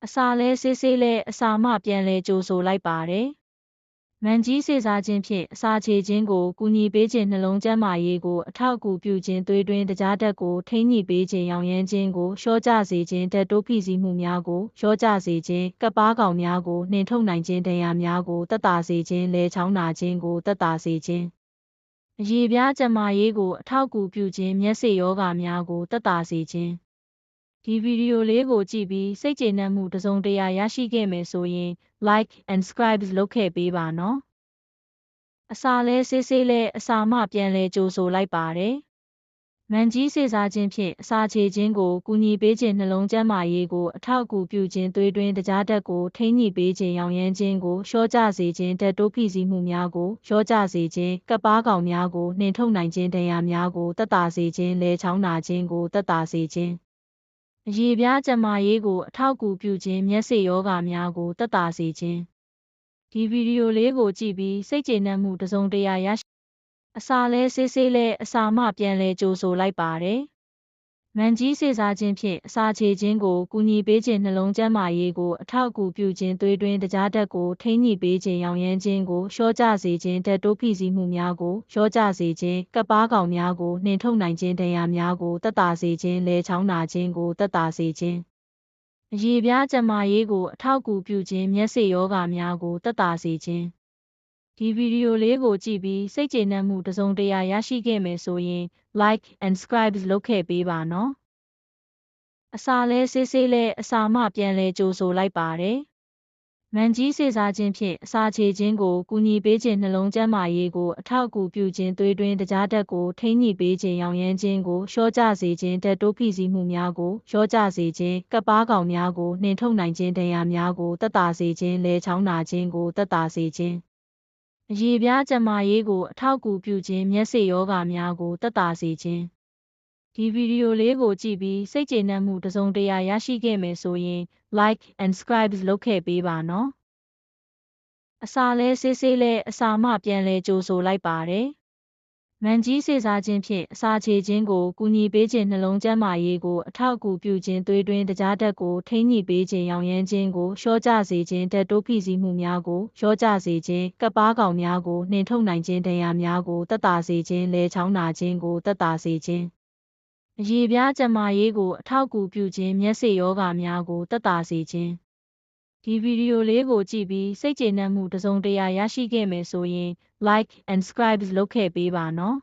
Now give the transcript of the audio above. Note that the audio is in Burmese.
အစာလဲဆေးဆေးလဲအစာမှပြန်လဲကြိုဆိုလိုက်ပါတယ်။မန်ကြီးစေစားခြင်းဖြင့်အစာချေခြင်းကိုကူညီပေးခြင်းနှလုံးကျန်းမာရေးကိုအထောက်အကူပြုခြင်းသွေးတွင်းတကြားဓာတ်ကိုထိန်းညှိပေးခြင်းရောင်ရမ်းခြင်းကိုလျှော့ကျစေခြင်းဓာတ်တိုးဖိစီးမှုများကိုလျှော့ကျစေခြင်းကပ်ပါးကောင်များကိုနှင်ထုတ်နိုင်ခြင်းဒဏ်ရာများကိုသက်သာစေခြင်းလဲချောင်းနာခြင်းကိုသက်သာစေခြင်းအရေပြားကျန်းမာရေးကိုအထောက်အကူပြုခြင်းမျက်စိရောဂါများကိုသက်သာစေခြင်းဒီဗီဒီယိုလေးကိုကြည့်ပြီးစိတ်ကျေနပ်မှုတစ်စုံတစ်ရာရရှိခဲ့မယ်ဆိုရင် like and subscribe လုပ်ခဲ့ပေးပါနော်အစာလဲဆေးဆေးလဲအစာမှပြန်လဲကြိုဆိုလိုက်ပါတယ်မန်ကြီးစေစားခြင်းဖြင့်အစာချေခြင်းကိုကူညီပေးခြင်းနှလုံးကျန်းမာရေးကိုအထောက်အကူပြုခြင်းသွေးတွင်းတကြားဓာတ်ကိုထိန်းညှိပေးခြင်းရောင်ရမ်းခြင်းကိုလျှော့ကျစေခြင်းဓာတ်တိုးဖိစီးမှုများကိုလျှော့ကျစေခြင်းကပ်ပါးကောင်များကိုနှင်ထုတ်နိုင်ခြင်းဒဏ်ရာများကိုသက်သာစေခြင်းလဲချောင်းနာခြင်းကိုသက်သာစေခြင်းအရေပြားကျန်းမာရေးကိုအထောက်အကူပြုခြင်းမျက်စိရောဂါများကိုသက်သာစေခြင်းဒီဗီဒီယိုလေးကိုကြည့်ပြီးစိတ်ကျေနပ်မှုတစ်စုံတစ်ရာရရှိအစာလဲဆေးဆေးလဲအစာမှပြန်လဲကြိုဆိုလိုက်ပါတယ်မန်ကြီးစေစားခြင်းဖြင့်အစာချေခြင်းကိုကူညီပေးခြင်းနှလုံးကျန်းမာရေးကိုအထောက်အကူပြုခြင်းသွေးတွင်းတကြားဓာတ်ကိုထိန်းညှိပေးခြင်းရောင်ရမ်းခြင်းကိုလျှော့ကျစေခြင်းဓာတ်တိုးဖိစီးမှုများကိုလျှော့ကျစေခြင်းကပ်ပါးကောင်များကိုနှင်ထုတ်နိုင်ခြင်းဒဏ်ရာများကိုသက်သာစေခြင်းလဲချောင်းနာခြင်းကိုသက်သာစေခြင်းအရေပြားကျန်းမာရေးကိုအထောက်အကူပြုခြင်းမျက်စိရောဂါများကိုသက်သာစေခြင်းဒီဗီဒီယိုလေးကိုကြည့်ပြီးစိတ်ကျေနပ်မှုတစ်စုံတစ်ရာရရှိခဲ့မယ်ဆိုရင် like and subscribe လုပ်ခဲ့ပေးပါနော်အစာလဲဆေးဆေးလဲအစာမှပြန်လဲကြိုဆိုလိုက်ပါတယ်မန်ကြီးစေစားခြင်းဖြင့်အစာချေခြင်းကိုကူညီပေးခြင်းနှလုံးကျန်းမာရေးကိုအထောက်အကူပြုခြင်းသွေးတွင်းတကြားဓာတ်ကိုထိန်းညှိပေးခြင်းရောင်ရမ်းခြင်းကိုလျှော့ကျစေခြင်းဓာတ်တိုးဖိစီးမှုများကိုလျှော့ကျစေခြင်းကပ်ပါးကောင်များကိုနှင်ထုတ်နိုင်ခြင်းဒဏ်ရာများကိုသက်သာစေခြင်းလဲချောင်းနာခြင်းကိုသက်သာစေခြင်းအရေပြားကျန်းမာရေးကိုအထောက်အကူပြုခြင်းမျက်စိရောဂါများကိုသက်သာစေခြင်းဒီဗီဒီယိုလေးကိုကြည့်ပြီးစိတ်ကျေနပ်မှုတစ်စုံတစ်ရာရရှိခဲ့မယ်ဆိုရင် like and subscribe လုပ်ခဲ့ပေးပါနော်အစာလဲဆေးဆေးလဲအစာမှပြန်လဲကြိုဆိုလိုက်ပါတယ်မန်ကြီးစေစားခြင်းဖြင့်အစာချေခြင်းကိုကူညီပေးခြင်းနှလုံးကျန်းမာရေးကိုအထောက်အကူပြုခြင်းသွေးတွင်းတကြားဓာတ်ကိုထိန်းညှိပေးခြင်းရောင်ရမ်းခြင်းကိုလျှော့ကျစေခြင်းဓာတ်တိုးဖိစီးမှုများကိုလျှော့ကျစေခြင်းကပ်ပါးကောင်များကိုနှင်ထုတ်နိုင်ခြင်းဒဏ်ရာများကိုသက်သာစေခြင်းလဲချောင်းနာခြင်းကိုသက်သာစေခြင်းအရေပြားကျန်းမာရေးကိုအထောက်အကူပြုခြင်းမျက်စိရောဂါများကိုသက်သာစေခြင်းဒီဗီဒီယိုလေးကိုကြည့်ပြီးစိတ်ကျေနပ်မှုတစ်စုံတစ်ရာရရှိခဲ့မယ်ဆိုရင် like and subscribe လုပ်ခဲ့ပေးပါနော်